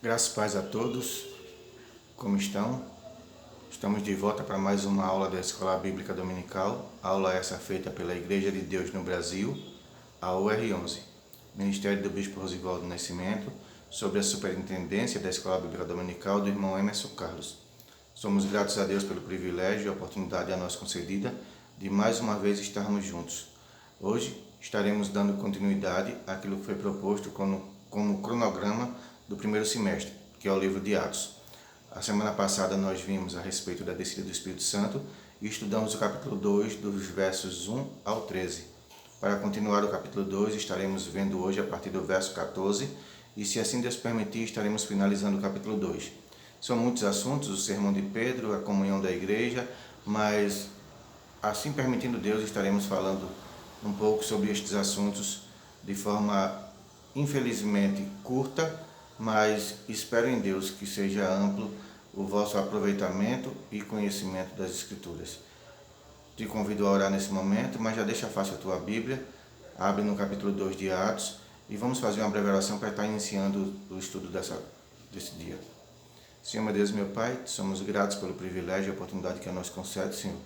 Graças e paz a todos, como estão? Estamos de volta para mais uma aula da Escola Bíblica Dominical, aula essa feita pela Igreja de Deus no Brasil, a UR11, Ministério do Bispo Rosivaldo Nascimento, sobre a superintendência da Escola Bíblica Dominical do irmão Emerson Carlos. Somos gratos a Deus pelo privilégio e a oportunidade a nós concedida de mais uma vez estarmos juntos. Hoje estaremos dando continuidade àquilo que foi proposto como cronograma do primeiro semestre, que é o livro de Atos. A semana passada nós vimos a respeito da descida do Espírito Santo e estudamos o capítulo 2, dos versos 1 ao 13. Para continuar o capítulo 2, estaremos vendo hoje a partir do verso 14 e, se assim Deus permitir, estaremos finalizando o capítulo 2. São muitos assuntos, o sermão de Pedro, a comunhão da igreja, mas, assim permitindo Deus, estaremos falando um pouco sobre estes assuntos de forma, infelizmente, curta, mas espero em Deus que seja amplo o vosso aproveitamento e conhecimento das Escrituras. Te convido a orar nesse momento, mas já deixa fácil a tua Bíblia, abre no capítulo 2 de Atos e vamos fazer uma breve oração para estar iniciando o estudo desse dia. Senhor, meu Deus, meu Pai, somos gratos pelo privilégio e a oportunidade que a nós concede, Senhor,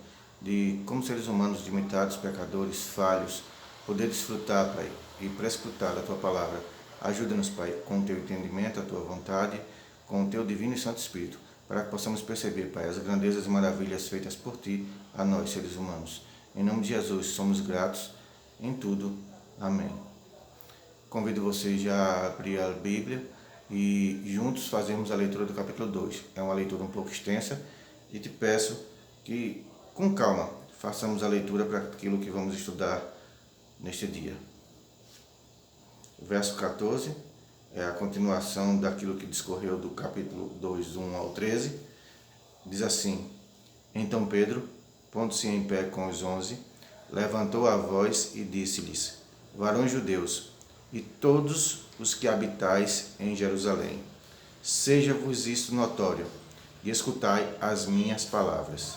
de, como seres humanos limitados, pecadores, falhos, poder desfrutar, Pai, e prescrutar da Tua Palavra. Ajuda-nos, Pai, com o Teu entendimento, a Tua vontade, com o Teu divino e santo Espírito, para que possamos perceber, Pai, as grandezas e maravilhas feitas por Ti a nós, seres humanos. Em nome de Jesus, somos gratos em tudo. Amém. Convido vocês já a abrir a Bíblia e juntos fazermos a leitura do capítulo 2. É uma leitura um pouco extensa e te peço que, com calma, façamos a leitura para aquilo que vamos estudar neste dia. O verso 14 é a continuação daquilo que discorreu do capítulo 2, 1 ao 13. Diz assim: Então Pedro, pondo-se em pé com os 11, levantou a voz e disse-lhes: Varões judeus, e todos os que habitais em Jerusalém, seja-vos isto notório, e escutai as minhas palavras.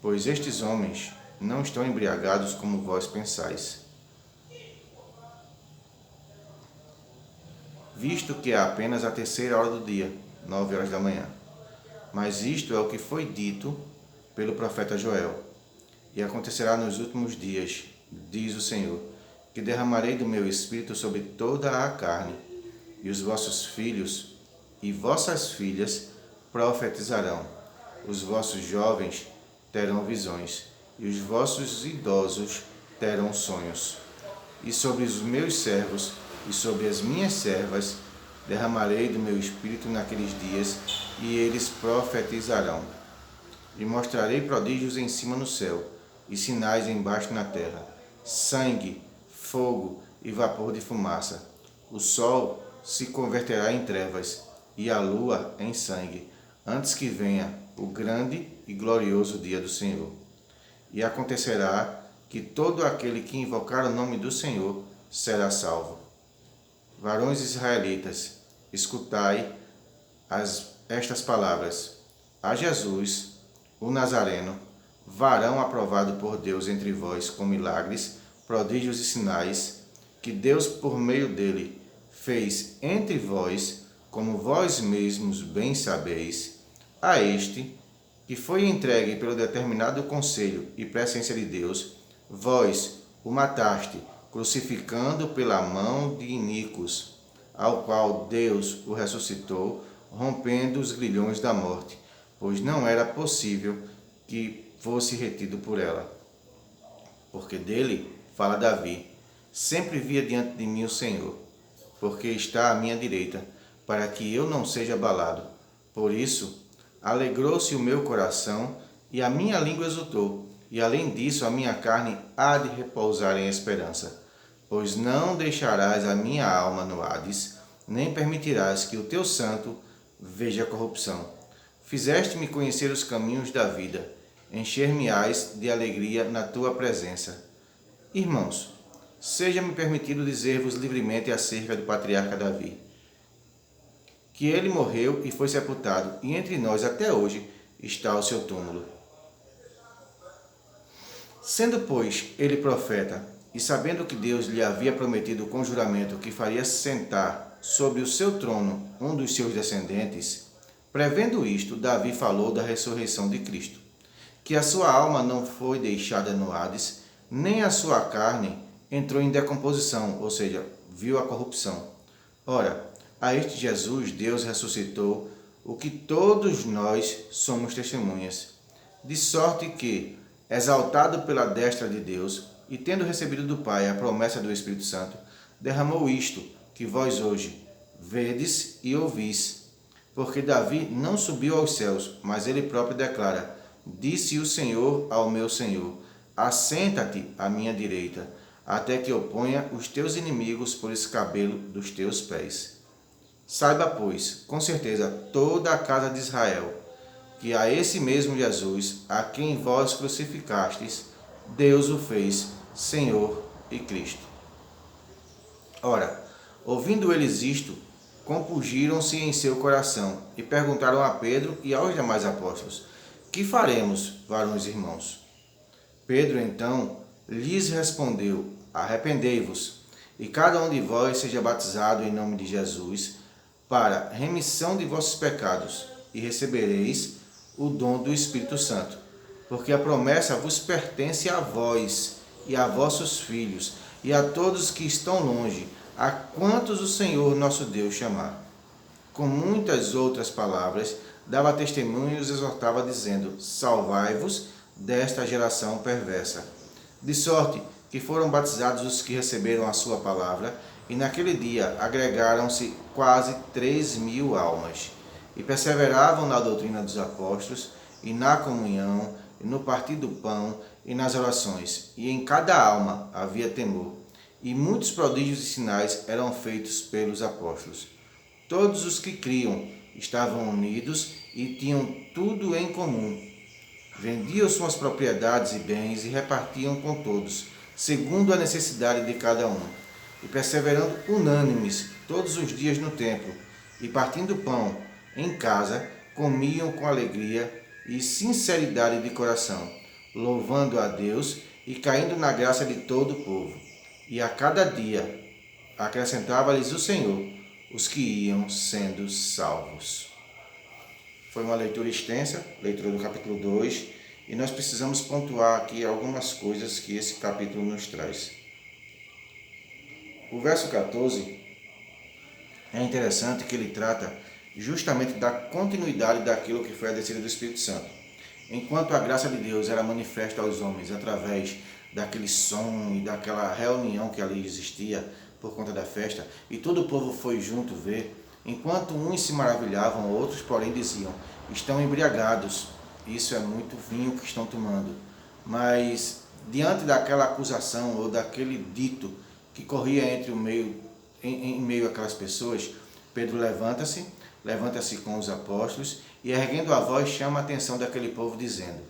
Pois estes homens não estão embriagados como vós pensais, visto que é apenas a 3ª hora do dia, 9 horas da manhã. Mas isto é o que foi dito pelo profeta Joel. E acontecerá nos últimos dias, diz o Senhor, que derramarei do meu espírito sobre toda a carne, e os vossos filhos e vossas filhas profetizarão, os vossos jovens terão visões, e os vossos idosos terão sonhos. E sobre os meus servos e sobre as minhas servas derramarei do meu espírito naqueles dias, e eles profetizarão. E mostrarei prodígios em cima no céu, e sinais embaixo na terra: sangue, fogo e vapor de fumaça. O sol se converterá em trevas, e a lua em sangue, antes que venha o grande e glorioso dia do Senhor. E acontecerá que todo aquele que invocar o nome do Senhor será salvo. Varões israelitas, escutai estas palavras. A Jesus, o Nazareno, varão aprovado por Deus entre vós com milagres, prodígios e sinais, que Deus por meio dele fez entre vós, como vós mesmos bem sabeis, a este, que foi entregue pelo determinado conselho e presciência de Deus, vós o mataste, crucificando pela mão de iníquos, ao qual Deus o ressuscitou, rompendo os grilhões da morte, pois não era possível que fosse retido por ela. Porque dele fala Davi: sempre via diante de mim o Senhor, porque está à minha direita, para que eu não seja abalado. Por isso, alegrou-se o meu coração e a minha língua exultou, e além disso a minha carne há de repousar em esperança. Pois não deixarás a minha alma no Hades, nem permitirás que o teu santo veja a corrupção. Fizeste-me conhecer os caminhos da vida, encher-me-ás de alegria na tua presença. Irmãos, seja-me permitido dizer-vos livremente acerca do patriarca Davi, que ele morreu e foi sepultado, e entre nós até hoje está o seu túmulo. Sendo, pois, ele profeta, E sabendo que Deus lhe havia prometido com juramento que faria sentar sobre o seu trono um dos seus descendentes, prevendo isto, Davi falou da ressurreição de Cristo, que a sua alma não foi deixada no Hades, nem a sua carne entrou em decomposição, ou seja, viu a corrupção. Ora, a este Jesus Deus ressuscitou, o que todos nós somos testemunhas, de sorte que, exaltado pela destra de Deus, e tendo recebido do Pai a promessa do Espírito Santo, derramou isto que vós hoje vedes e ouvis. Porque Davi não subiu aos céus, mas ele próprio declara: disse o Senhor ao meu Senhor, assenta-te à minha direita, até que eu ponha os teus inimigos por escabelo dos teus pés. Saiba, pois, com certeza, toda a casa de Israel, que a esse mesmo Jesus, a quem vós crucificastes, Deus o fez Senhor e Cristo. Ora, ouvindo eles isto, compungiram-se em seu coração e perguntaram a Pedro e aos demais apóstolos: que faremos, varões irmãos? Pedro então lhes respondeu: arrependei-vos, e cada um de vós seja batizado em nome de Jesus, para remissão de vossos pecados, e recebereis o dom do Espírito Santo, porque a promessa vos pertence a vós e a vossos filhos, e a todos que estão longe, a quantos o Senhor nosso Deus chamar. Com muitas outras palavras, dava testemunho e os exortava, dizendo: salvai-vos desta geração perversa. De sorte que foram batizados os que receberam a sua palavra, e naquele dia agregaram-se quase 3.000 almas, e perseveravam na doutrina dos apóstolos, e na comunhão, e no partir do pão, e nas orações, e em cada alma havia temor. E muitos prodígios e sinais eram feitos pelos apóstolos. Todos os que criam estavam unidos e tinham tudo em comum. Vendiam suas propriedades e bens e repartiam com todos, segundo a necessidade de cada um. E perseverando unânimes todos os dias no templo, e partindo pão em casa, comiam com alegria e sinceridade de coração, louvando a Deus e caindo na graça de todo o povo. E a cada dia acrescentava-lhes o Senhor os que iam sendo salvos. Foi uma leitura extensa, leitura do capítulo 2, e nós precisamos pontuar aqui algumas coisas que esse capítulo nos traz. O verso 14 é interessante que ele trata justamente da continuidade daquilo que foi a descida do Espírito Santo. Enquanto a graça de Deus era manifesta aos homens através daquele som e daquela reunião que ali existia por conta da festa, e todo o povo foi junto ver, enquanto uns se maravilhavam, outros, porém, diziam: estão embriagados, isso é muito vinho que estão tomando. Mas, diante daquela acusação ou daquele dito que corria entre o meio, em meio àquelas pessoas, Pedro levanta-se com os apóstolos e, erguendo a voz, chama a atenção daquele povo, dizendo: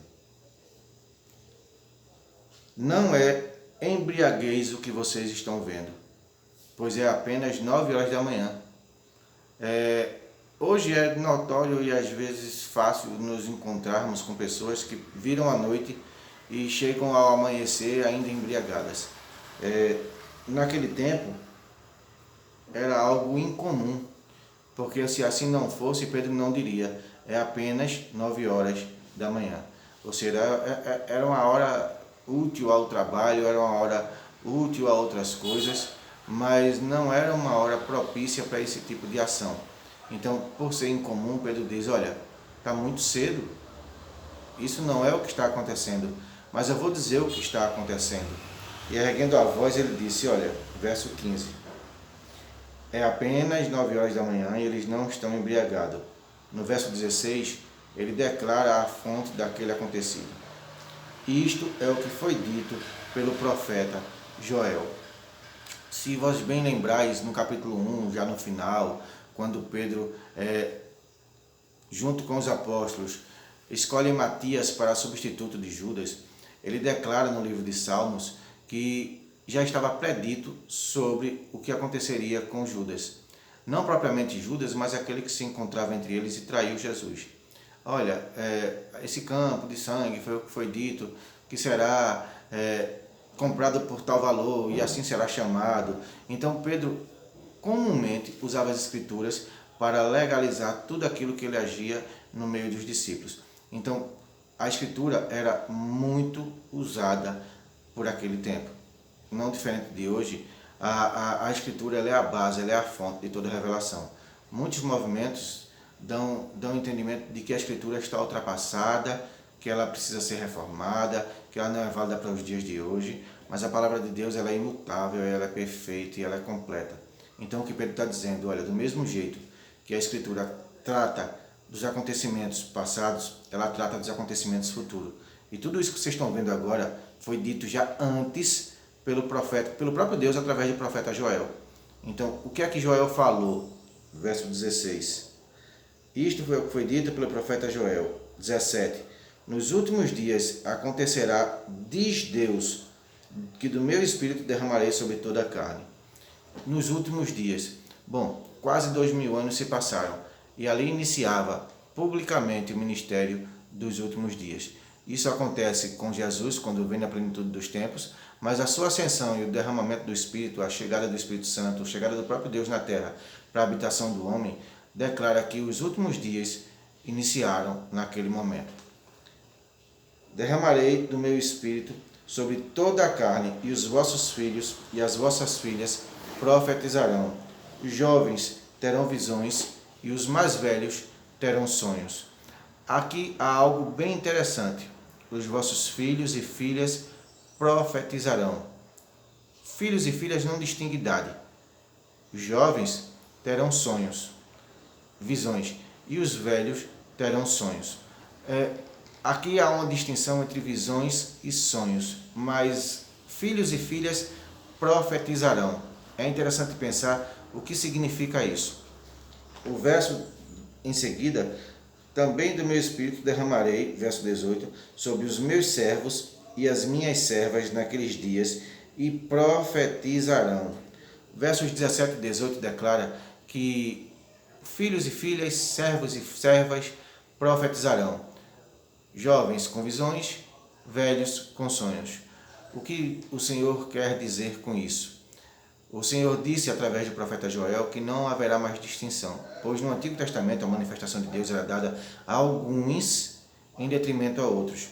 não é embriaguez o que vocês estão vendo, pois é apenas 9 horas da manhã. Hoje é notório e às vezes fácil nos encontrarmos com pessoas que viram a noite e chegam ao amanhecer ainda embriagadas. Naquele tempo era algo incomum, porque se assim não fosse, Pedro não diria: é apenas 9 horas da manhã. Ou seja, era uma hora útil ao trabalho, era uma hora útil a outras coisas, mas não era uma hora propícia para esse tipo de ação. Então, por ser incomum, Pedro diz: olha, está muito cedo, isso não é o que está acontecendo, mas eu vou dizer o que está acontecendo. E erguendo a voz, ele disse, olha, verso 15, é apenas 9 horas da manhã e eles não estão embriagados. No verso 16, ele declara a fonte daquele acontecido. Isto é o que foi dito pelo profeta Joel. Se vós bem lembrais, no capítulo 1, já no final, quando Pedro, junto com os apóstolos, escolhe Matias para substituto de Judas, ele declara no livro de Salmos que já estava predito sobre o que aconteceria com Judas. Não propriamente Judas, mas aquele que se encontrava entre eles e traiu Jesus. Olha, esse campo de sangue foi o que foi dito, que será comprado por tal valor e assim será chamado. Então Pedro comumente usava as escrituras para legalizar tudo aquilo que ele agia no meio dos discípulos. Então a escritura era muito usada por aquele tempo. Não diferente de hoje, a escritura ela é a base, ela é a fonte de toda a revelação. Muitos movimentos dão entendimento de que a escritura está ultrapassada, que ela precisa ser reformada, que ela não é válida para os dias de hoje, mas a palavra de Deus ela é imutável, ela é perfeita e ela é completa. Então o que Pedro está dizendo, olha, do mesmo jeito que a escritura trata dos acontecimentos passados, ela trata dos acontecimentos futuros. E tudo isso que vocês estão vendo agora foi dito já antes pelo profeta, pelo próprio Deus através do profeta Joel. Então, o que é que Joel falou? Verso 16. Isto foi o que foi dito pelo profeta Joel. 17. Nos últimos dias acontecerá, diz Deus, que do meu espírito derramarei sobre toda a carne. Nos últimos dias. Bom, quase 2000 anos se passaram e ali iniciava publicamente o ministério dos últimos dias. Isso acontece com Jesus quando vem na plenitude dos tempos, mas a sua ascensão e o derramamento do Espírito, a chegada do Espírito Santo, a chegada do próprio Deus na terra para a habitação do homem, declara que os últimos dias iniciaram naquele momento. Derramarei do meu Espírito sobre toda a carne, e os vossos filhos e as vossas filhas profetizarão. Os jovens terão visões e os mais velhos terão sonhos. Aqui há algo bem interessante. Os vossos filhos e filhas profetizarão. Filhos e filhas não distingue idade. Os jovens terão sonhos, visões, e os velhos terão sonhos. Aqui há uma distinção entre visões e sonhos, mas filhos e filhas profetizarão. É interessante pensar o que significa isso. O verso em seguida, também do meu espírito derramarei, verso 18, sobre os meus servos e as minhas servas naqueles dias, e profetizarão. Versos 17 e 18 declara que filhos e filhas, servos e servas profetizarão. Jovens com visões, velhos com sonhos. O que o Senhor quer dizer com isso? O Senhor disse através do profeta Joel que não haverá mais distinção, pois no Antigo Testamento a manifestação de Deus era dada a alguns em detrimento a outros.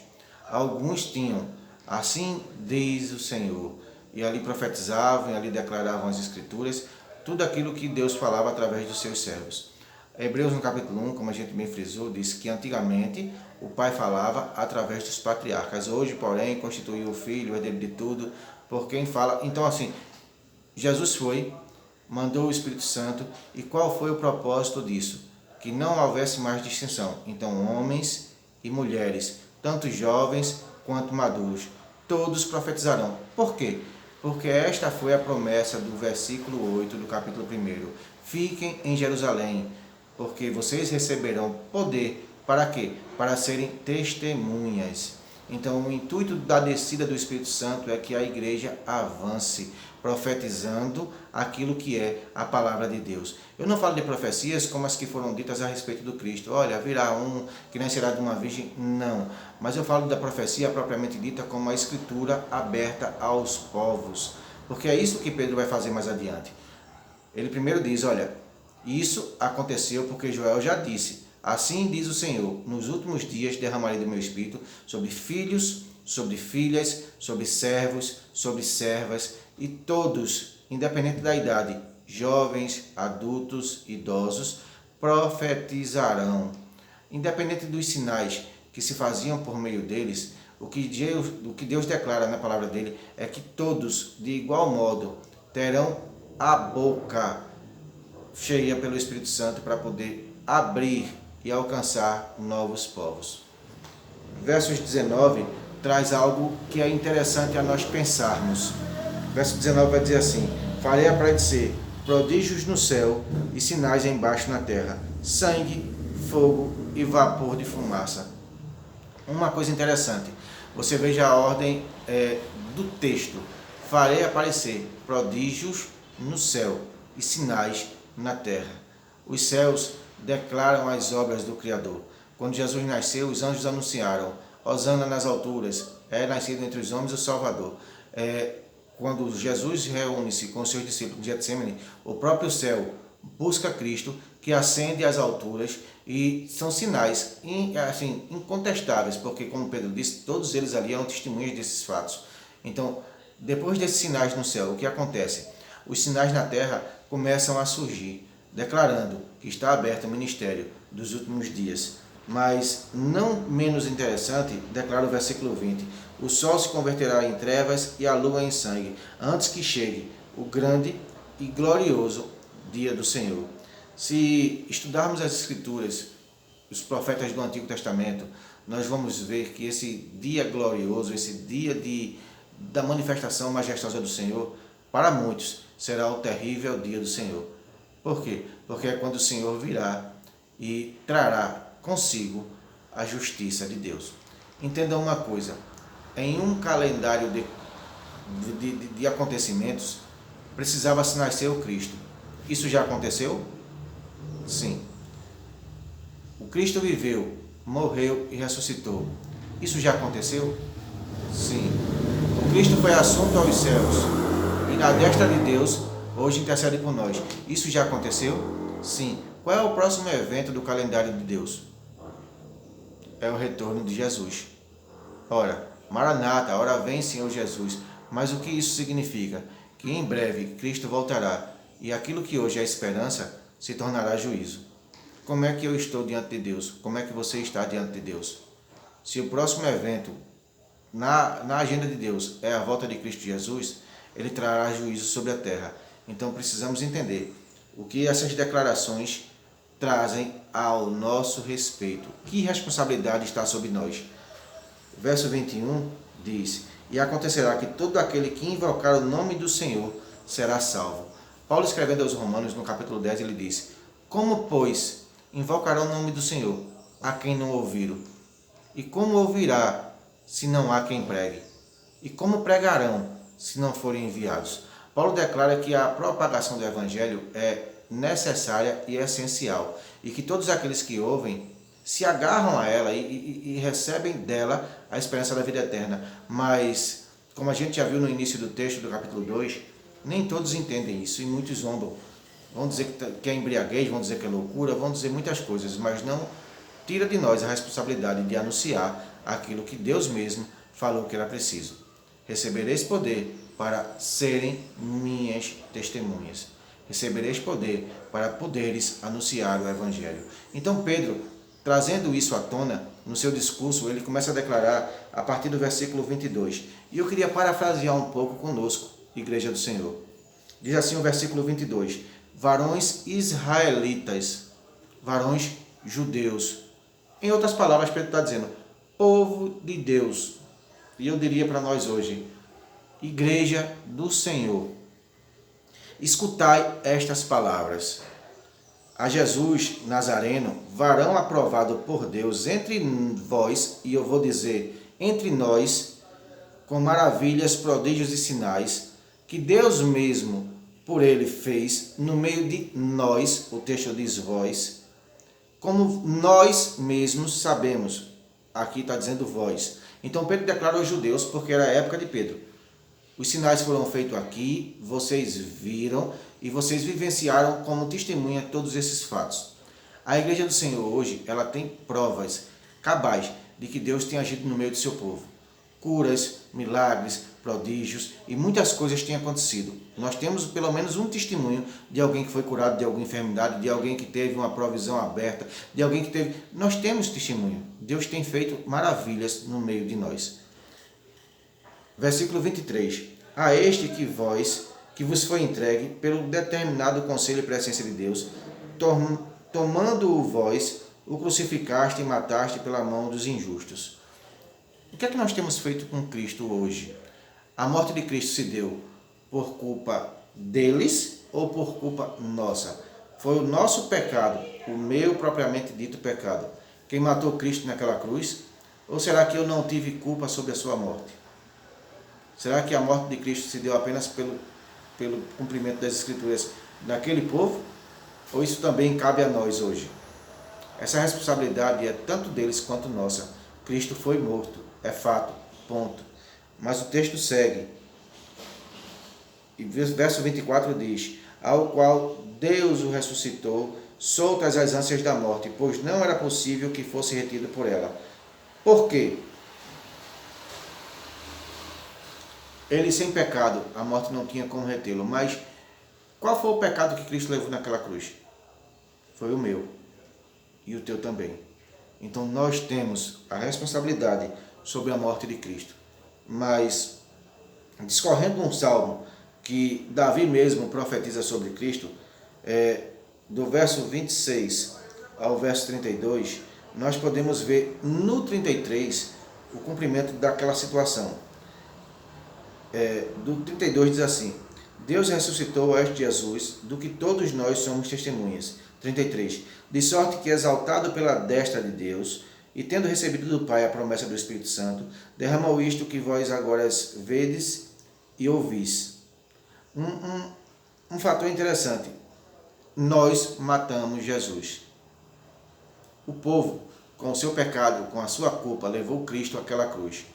Alguns tinham, assim diz o Senhor, e ali profetizavam e ali declaravam as Escrituras, tudo aquilo que Deus falava através dos seus servos. Hebreus no capítulo 1, como a gente bem frisou, diz que antigamente o pai falava através dos patriarcas. Hoje, porém, constituiu o Filho, o herdeiro de tudo, por quem fala. Então, assim, Jesus foi, mandou o Espírito Santo, e qual foi o propósito disso? Que não houvesse mais distinção. Então, homens e mulheres, tanto jovens quanto maduros, todos profetizarão. Por quê? Porque esta foi a promessa do versículo 8 do capítulo 1. Fiquem em Jerusalém, porque vocês receberão poder. Para quê? Para serem testemunhas. Então, o intuito da descida do Espírito Santo é que a igreja avance, profetizando aquilo que é a palavra de Deus. Eu não falo de profecias como as que foram ditas a respeito do Cristo. Olha, virá um que nascerá de uma virgem. Não. Mas eu falo da profecia propriamente dita como a Escritura aberta aos povos. Porque é isso que Pedro vai fazer mais adiante. Ele primeiro diz, olha, isso aconteceu porque Joel já disse. Assim diz o Senhor, nos últimos dias derramarei do meu Espírito sobre filhos, sobre filhas, sobre servos, sobre servas, e todos, independente da idade, jovens, adultos, idosos, profetizarão. Independente dos sinais que se faziam por meio deles, o que Deus declara na palavra dele é que todos, de igual modo, terão a boca cheia pelo Espírito Santo para poder abrir e alcançar novos povos. Versos 19 traz algo que é interessante a nós pensarmos. Verso 19 vai dizer assim: farei aparecer prodígios no céu e sinais embaixo na terra, sangue, fogo e vapor de fumaça. Uma coisa interessante, você veja a ordem do texto. Farei aparecer prodígios no céu e sinais na terra. Os céus declaram as obras do Criador. Quando Jesus nasceu, os anjos anunciaram: Hosana nas alturas, é nascido entre os homens o Salvador. Quando Jesus reúne-se com os seus discípulos em Getsemane, o próprio céu busca Cristo, que ascende às alturas, e são sinais assim, incontestáveis, porque, como Pedro disse, todos eles ali eram testemunhas desses fatos. Então, depois desses sinais no céu, o que acontece? Os sinais na terra começam a surgir, declarando que está aberto o ministério dos últimos dias. Mas, não menos interessante, declara o versículo 20, o sol se converterá em trevas e a lua em sangue, antes que chegue o grande e glorioso dia do Senhor. Se estudarmos as Escrituras, os profetas do Antigo Testamento, nós vamos ver que esse dia glorioso, esse dia da manifestação majestosa do Senhor, para muitos será o terrível dia do Senhor. Por quê? Porque é quando o Senhor virá e trará consigo a justiça de Deus. Entendam uma coisa, em um calendário de acontecimentos, precisava se nascer o Cristo. Isso já aconteceu? Sim. O Cristo viveu, morreu e ressuscitou. Isso já aconteceu? Sim. O Cristo foi assunto aos céus e na destra de Deus hoje intercede por nós. Isso já aconteceu? Sim. Qual é o próximo evento do calendário de Deus? É o retorno de Jesus. Ora, Maranata, ora vem Senhor Jesus. Mas o que isso significa? Que em breve Cristo voltará e aquilo que hoje é esperança se tornará juízo. Como é que eu estou diante de Deus? Como é que você está diante de Deus? Se o próximo evento na agenda de Deus é a volta de Cristo Jesus, ele trará juízo sobre a terra. Então precisamos entender o que essas declarações trazem ao nosso respeito. Que responsabilidade está sobre nós? Verso 21 diz, e acontecerá que todo aquele que invocar o nome do Senhor será salvo. Paulo, escrevendo aos Romanos, no capítulo 10, ele diz, como, pois, invocarão o nome do Senhor a quem não ouviram? E como ouvirá se não há quem pregue? E como pregarão se não forem enviados? Paulo declara que a propagação do Evangelho é necessária e essencial, e que todos aqueles que ouvem se agarram a ela e recebem dela a esperança da vida eterna. Mas, como a gente já viu no início do texto do capítulo 2, nem todos entendem isso e muitos zombam. Vão dizer que é embriaguez, vão dizer que é loucura, vão dizer muitas coisas, mas não tira de nós a responsabilidade de anunciar aquilo que Deus mesmo falou que era preciso. Recebereis poder para serem minhas testemunhas. Recebereis poder para poderes anunciar o Evangelho. Então Pedro, trazendo isso à tona, no seu discurso, ele começa a declarar a partir do versículo 22. E eu queria parafrasear um pouco conosco, Igreja do Senhor. Diz assim o versículo 22. Varões israelitas, varões judeus. Em outras palavras, Pedro está dizendo, povo de Deus. E eu diria para nós hoje, Igreja do Senhor. Escutai estas palavras. A Jesus Nazareno, varão aprovado por Deus entre vós, e eu vou dizer, entre nós, com maravilhas, prodígios e sinais, que Deus mesmo por ele fez no meio de nós, o texto diz vós, como nós mesmos sabemos. Aqui está dizendo vós. Então Pedro declara aos judeus, porque era a época de Pedro. Os sinais foram feitos aqui, vocês viram e vocês vivenciaram como testemunha todos esses fatos. A Igreja do Senhor hoje, ela tem provas cabais de que Deus tem agido no meio do seu povo. Curas, milagres, prodígios e muitas coisas têm acontecido. Nós temos pelo menos um testemunho de alguém que foi curado de alguma enfermidade, de alguém que teve uma provisão aberta, de alguém que teve... Nós temos testemunho. Deus tem feito maravilhas no meio de nós. Versículo 23. A este que vos foi entregue pelo determinado conselho e presença de Deus, tomando-o vós, o crucificaste e mataste pela mão dos injustos. O que é que nós temos feito com Cristo hoje? A morte de Cristo se deu por culpa deles ou por culpa nossa? Foi o nosso pecado, o meu propriamente dito pecado, quem matou Cristo naquela cruz? Ou será que eu não tive culpa sobre a sua morte? Será que a morte de Cristo se deu apenas pelo cumprimento das Escrituras daquele povo? Ou isso também cabe a nós hoje? Essa responsabilidade é tanto deles quanto nossa. Cristo foi morto, é fato, ponto. Mas o texto segue. E verso 24 diz: ao qual Deus o ressuscitou, soltas as ânsias da morte, pois não era possível que fosse retido por ela. Por quê? Ele sem pecado, a morte não tinha como retê-lo. Mas qual foi o pecado que Cristo levou naquela cruz? Foi o meu e o teu também. Então nós temos a responsabilidade sobre a morte de Cristo. Mas, discorrendo um salmo que Davi mesmo profetiza sobre Cristo, do verso 26 ao verso 32, nós podemos ver no 33 o cumprimento daquela situação. Do 32 diz assim: Deus ressuscitou a este Jesus, do que todos nós somos testemunhas. 33. De sorte que, exaltado pela destra de Deus, e tendo recebido do Pai a promessa do Espírito Santo, derramou isto que vós agora vedes e ouvis. Um fator interessante: nós matamos Jesus. O povo, com o seu pecado, com a sua culpa, levou Cristo àquela cruz.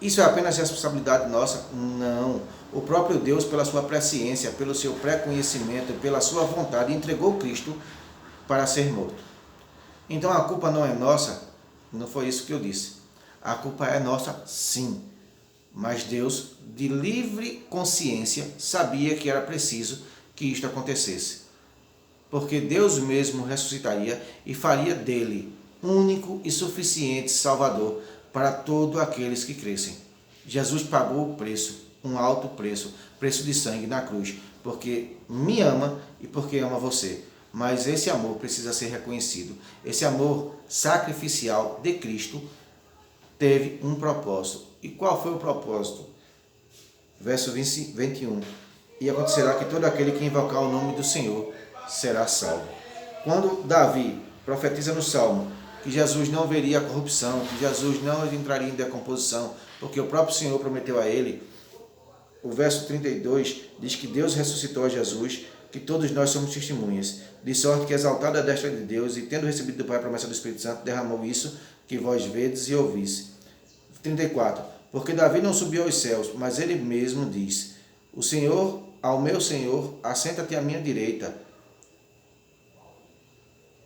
Isso é apenas responsabilidade nossa? Não. O próprio Deus, pela sua presciência, pelo seu pré-conhecimento, pela sua vontade, entregou Cristo para ser morto. Então a culpa não é nossa? Não foi isso que eu disse. A culpa é nossa, sim. Mas Deus, de livre consciência, sabia que era preciso que isto acontecesse. Porque Deus mesmo ressuscitaria e faria dele único e suficiente Salvador para todos aqueles que crescem. Jesus pagou o preço, um alto preço, preço de sangue na cruz, porque me ama e porque ama você. Mas esse amor precisa ser reconhecido. Esse amor sacrificial de Cristo teve um propósito. E qual foi o propósito? Verso 21. E acontecerá que todo aquele que invocar o nome do Senhor será salvo. Quando Davi profetiza no Salmo que Jesus não veria a corrupção, que Jesus não entraria em decomposição, porque o próprio Senhor prometeu a ele, o verso 32 diz que Deus ressuscitou a Jesus, que todos nós somos testemunhas, de sorte que, exaltado a destra de Deus, e tendo recebido do Pai a promessa do Espírito Santo, derramou isso que vós vedes e ouvis. 34. Porque Davi não subiu aos céus, mas ele mesmo diz: o Senhor, ao meu Senhor, assenta-te à minha direita.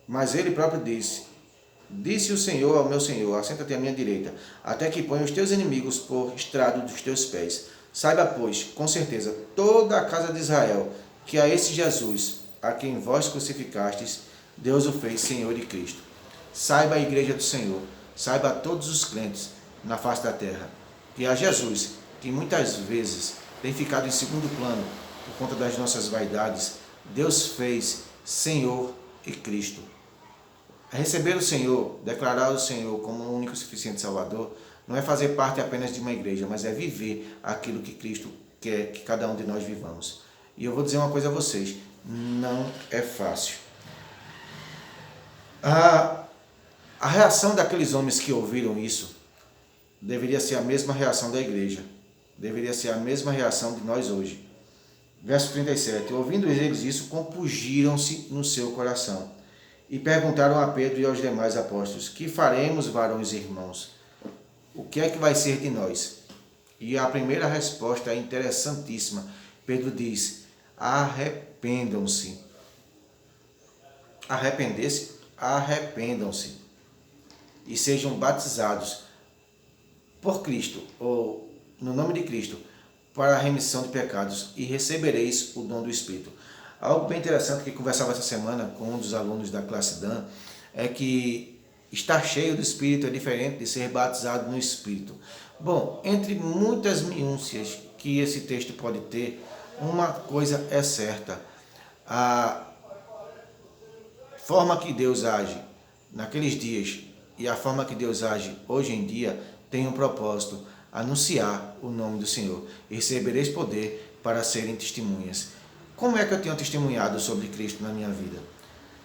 Mas ele próprio disse o Senhor ao meu Senhor: assenta-te à minha direita, até que ponha os teus inimigos por estrado dos teus pés. Saiba, pois, com certeza, toda a casa de Israel, que a esse Jesus, a quem vós crucificastes, Deus o fez Senhor e Cristo. Saiba a igreja do Senhor, saiba a todos os crentes na face da terra, que a Jesus, que muitas vezes tem ficado em segundo plano por conta das nossas vaidades, Deus fez Senhor e Cristo. Receber o Senhor, declarar o Senhor como o único e suficiente Salvador, não é fazer parte apenas de uma igreja, mas é viver aquilo que Cristo quer que cada um de nós vivamos. E eu vou dizer uma coisa a vocês: não é fácil. A reação daqueles homens que ouviram isso deveria ser a mesma reação da igreja. Deveria ser a mesma reação de nós hoje. Verso 37. Ouvindo eles isso, compungiram-se no seu coração e perguntaram a Pedro e aos demais apóstolos: que faremos, varões e irmãos? O que é que vai ser de nós? E a primeira resposta é interessantíssima. Pedro diz: arrependam-se. Arrepender-se? Arrependam-se. E sejam batizados por Cristo, ou no nome de Cristo, para a remissão de pecados, e recebereis o dom do Espírito. Algo bem interessante que conversava essa semana com um dos alunos da classe Dan é que estar cheio do Espírito é diferente de ser batizado no Espírito. Bom, entre muitas minúcias que esse texto pode ter, uma coisa é certa: a forma que Deus age naqueles dias e a forma que Deus age hoje em dia tem um propósito: anunciar o nome do Senhor. E recebereis poder para serem testemunhas. Como é que eu tenho testemunhado sobre Cristo na minha vida?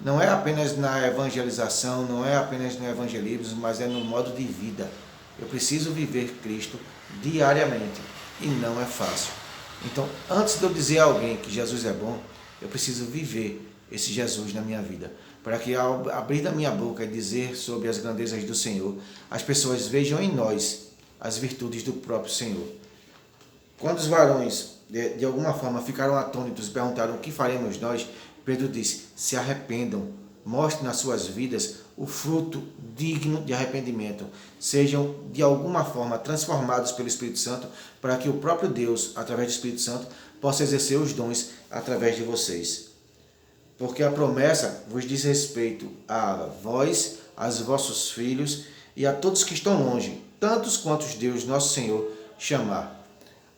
Não é apenas na evangelização, não é apenas no evangelismo, mas é no modo de vida. Eu preciso viver Cristo diariamente e não é fácil. Então, antes de eu dizer a alguém que Jesus é bom, eu preciso viver esse Jesus na minha vida, para que ao abrir da minha boca e dizer sobre as grandezas do Senhor, as pessoas vejam em nós as virtudes do próprio Senhor. Quando os varões de alguma forma ficaram atônitos e perguntaram o que faremos nós, Pedro disse, se arrependam, mostrem nas suas vidas o fruto digno de arrependimento, sejam de alguma forma transformados pelo Espírito Santo, para que o próprio Deus, através do Espírito Santo, possa exercer os dons através de vocês. Porque a promessa vos diz respeito a vós, aos vossos filhos e a todos que estão longe, tantos quantos Deus, nosso Senhor, chamar.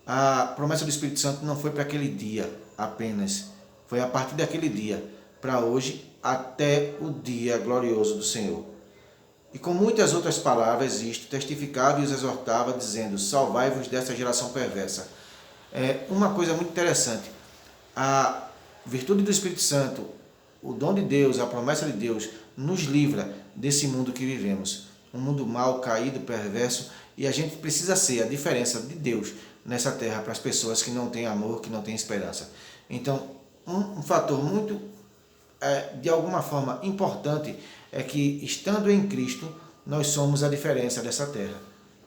A promessa do Espírito Santo não foi para aquele dia apenas, foi a partir daquele dia, para hoje, até o dia glorioso do Senhor. E com muitas outras palavras, isto testificava e os exortava, dizendo, salvai-vos dessa geração perversa. É uma coisa muito interessante, a virtude do Espírito Santo, o dom de Deus, a promessa de Deus, nos livra desse mundo que vivemos. Um mundo mau, caído, perverso, e a gente precisa ser a diferença de Deus nessa terra para as pessoas que não têm amor, que não têm esperança. Então, um fator muito, de alguma forma, importante é que, estando em Cristo, nós somos a diferença dessa terra.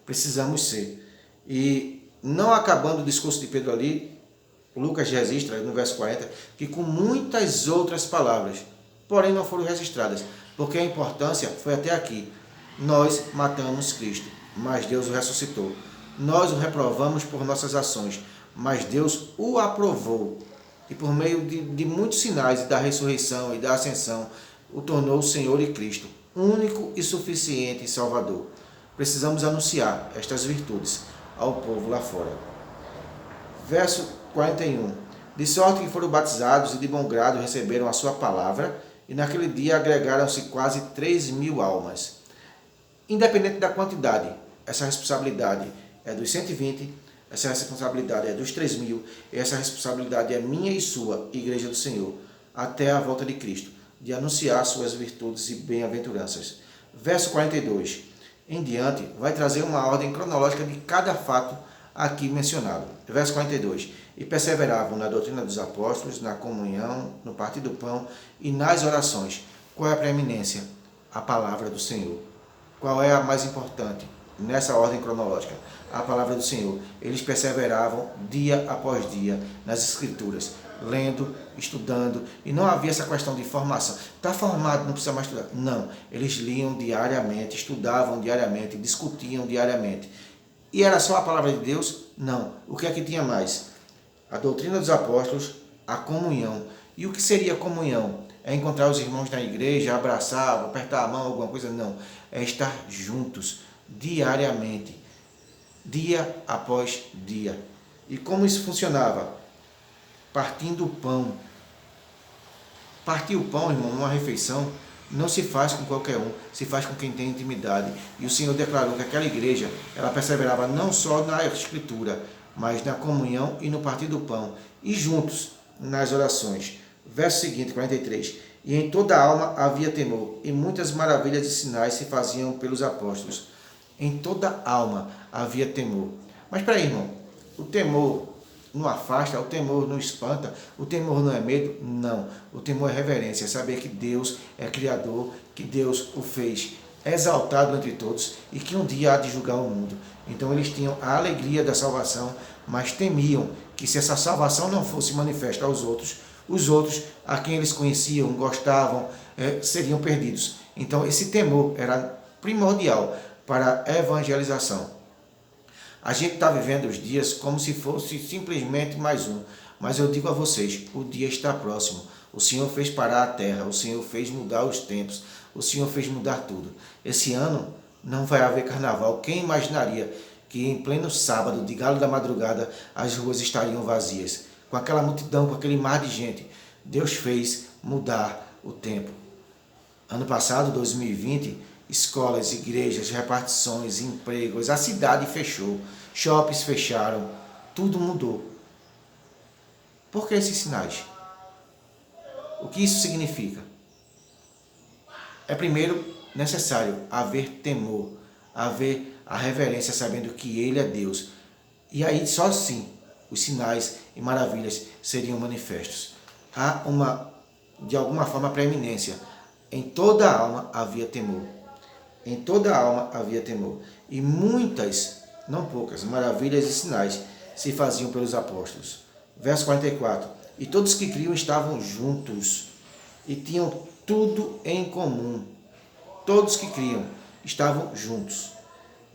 Precisamos ser. E, não acabando o discurso de Pedro ali, Lucas registra, no verso 40, que com muitas outras palavras, porém não foram registradas, porque a importância foi até aqui. Nós matamos Cristo, mas Deus o ressuscitou. Nós o reprovamos por nossas ações, mas Deus o aprovou. E por meio de muitos sinais da ressurreição e da ascensão, o tornou o Senhor e Cristo, único e suficiente Salvador. Precisamos anunciar estas virtudes ao povo lá fora. Verso 41. De sorte que foram batizados e de bom grado receberam a sua palavra, e naquele dia agregaram-se quase 3.000 almas. Independente da quantidade, essa responsabilidade é dos 120, essa responsabilidade é dos 3.000, e essa responsabilidade é minha e sua, Igreja do Senhor, até a volta de Cristo, de anunciar suas virtudes e bem-aventuranças. Verso 42. Em diante, vai trazer uma ordem cronológica de cada fato aqui mencionado. Verso 42. E perseveravam na doutrina dos apóstolos, na comunhão, no partir do pão e nas orações. Qual é a preeminência? A palavra do Senhor. Qual é a mais importante nessa ordem cronológica? A palavra do Senhor. Eles perseveravam dia após dia nas Escrituras, lendo, estudando, e não havia essa questão de formação. Está formado, não precisa mais estudar. Não, eles liam diariamente, estudavam diariamente, discutiam diariamente. E era só a palavra de Deus? Não. O que é que tinha mais? A doutrina dos apóstolos, a comunhão. E o que seria comunhão? É encontrar os irmãos na igreja, abraçar, apertar a mão, alguma coisa? Não. É estar juntos, diariamente, dia após dia. E como isso funcionava? Partindo o pão. Partir o pão, irmão, numa refeição, não se faz com qualquer um, se faz com quem tem intimidade. E o Senhor declarou que aquela igreja, ela perseverava não só na Escritura, mas na comunhão e no partir do pão, e juntos nas orações. Verso seguinte, 43. E em toda a alma havia temor, e muitas maravilhas e sinais se faziam pelos apóstolos. Em toda a alma havia temor. Mas peraí, irmão, o temor não afasta, o temor não espanta, o temor não é medo? Não. O temor é reverência, saber que Deus é Criador, que Deus o fez exaltado entre todos e que um dia há de julgar o mundo. Então eles tinham a alegria da salvação, mas temiam que se essa salvação não fosse manifesta aos outros, os outros a quem eles conheciam, gostavam, seriam perdidos. Então esse temor era primordial para a evangelização. A gente está vivendo os dias como se fosse simplesmente mais um. Mas eu digo a vocês, o dia está próximo. O Senhor fez parar a terra, o Senhor fez mudar os tempos, o Senhor fez mudar tudo. Esse ano não vai haver carnaval. Quem imaginaria que em pleno sábado, de galo da madrugada, as ruas estariam vazias? Com aquela multidão, com aquele mar de gente. Deus fez mudar o tempo. Ano passado, 2020, escolas, igrejas, repartições, empregos, a cidade fechou, shoppings fecharam, tudo mudou. Por que esses sinais? O que isso significa? É primeiro necessário haver temor, haver a reverência sabendo que Ele é Deus. E aí só assim os sinais e maravilhas seriam manifestos. Há de alguma forma, preeminência. Em toda a alma havia temor. Em toda a alma havia temor. E muitas, não poucas, maravilhas e sinais se faziam pelos apóstolos. Verso 44. E todos que criam estavam juntos e tinham tudo em comum. Todos que criam estavam juntos.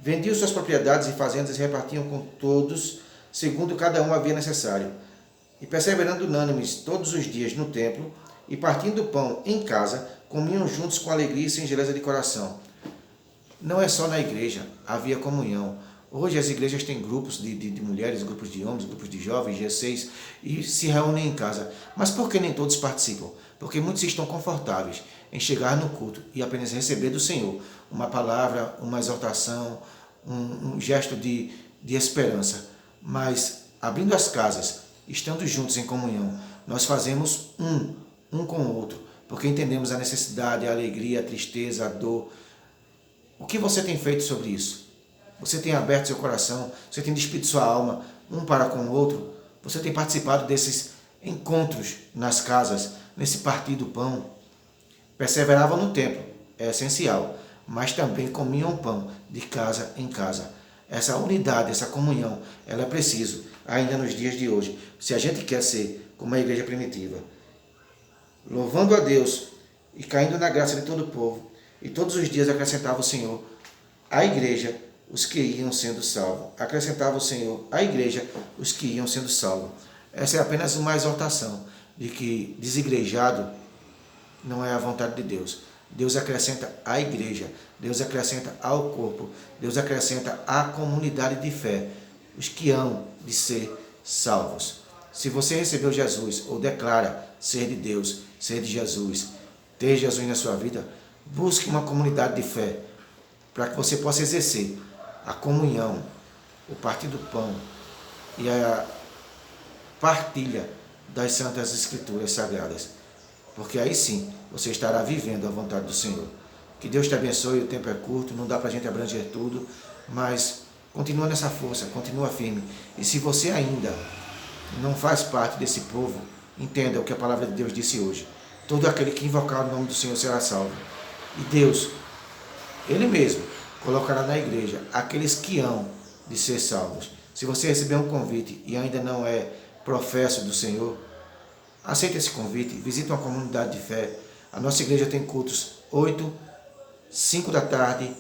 Vendiam suas propriedades e fazendas e repartiam com todos, segundo cada um havia necessário. E perseverando unânimes todos os dias no templo, e partindo o pão em casa, comiam juntos com alegria e singeleza de coração. Não é só na igreja, havia comunhão. Hoje as igrejas têm grupos de mulheres, grupos de homens, grupos de jovens, G6, e se reúnem em casa. Mas por que nem todos participam? Porque muitos estão confortáveis em chegar no culto e apenas receber do Senhor uma palavra, uma exortação, um gesto de esperança. Mas abrindo as casas, estando juntos em comunhão, nós fazemos um com o outro, porque entendemos a necessidade, a alegria, a tristeza, a dor. O que você tem feito sobre isso? Você tem aberto seu coração, você tem despido sua alma um para com o outro, você tem participado desses encontros nas casas, nesse partir do pão. Perseveravam no templo, é essencial, mas também comiam pão de casa em casa. Essa unidade, essa comunhão, ela é preciso ainda nos dias de hoje, se a gente quer ser como a igreja primitiva. Louvando a Deus e caindo na graça de todo o povo, e todos os dias acrescentava o Senhor à igreja os que iam sendo salvos. Acrescentava o Senhor à igreja os que iam sendo salvos. Essa é apenas uma exortação de que desigrejado não é a vontade de Deus. Deus acrescenta à igreja, Deus acrescenta ao corpo, Deus acrescenta à comunidade de fé, os que hão de ser salvos. Se você recebeu Jesus ou declara ser de Deus, ser de Jesus, ter Jesus na sua vida, busque uma comunidade de fé para que você possa exercer a comunhão, o partir do pão e a partilha das Santas Escrituras Sagradas. Porque aí sim você estará vivendo a vontade do Senhor. Que Deus te abençoe, o tempo é curto, não dá para a gente abranger tudo, mas continua nessa força, continua firme. E se você ainda não faz parte desse povo, entenda o que a palavra de Deus disse hoje. Todo aquele que invocar o nome do Senhor será salvo. E Deus, Ele mesmo, colocará na igreja aqueles que hão de ser salvos. Se você receber um convite e ainda não é professo do Senhor, aceite esse convite, visite uma comunidade de fé. A nossa igreja tem cultos 8, 5 da tarde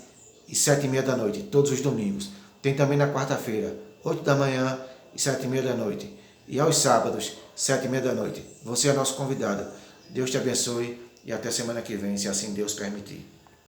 e 7h30 da noite, todos os domingos. Tem também na quarta-feira, 8 da manhã e 7h30 da noite. E aos sábados, 7h30 da noite. Você é nosso convidado. Deus te abençoe e até semana que vem, se assim Deus permitir.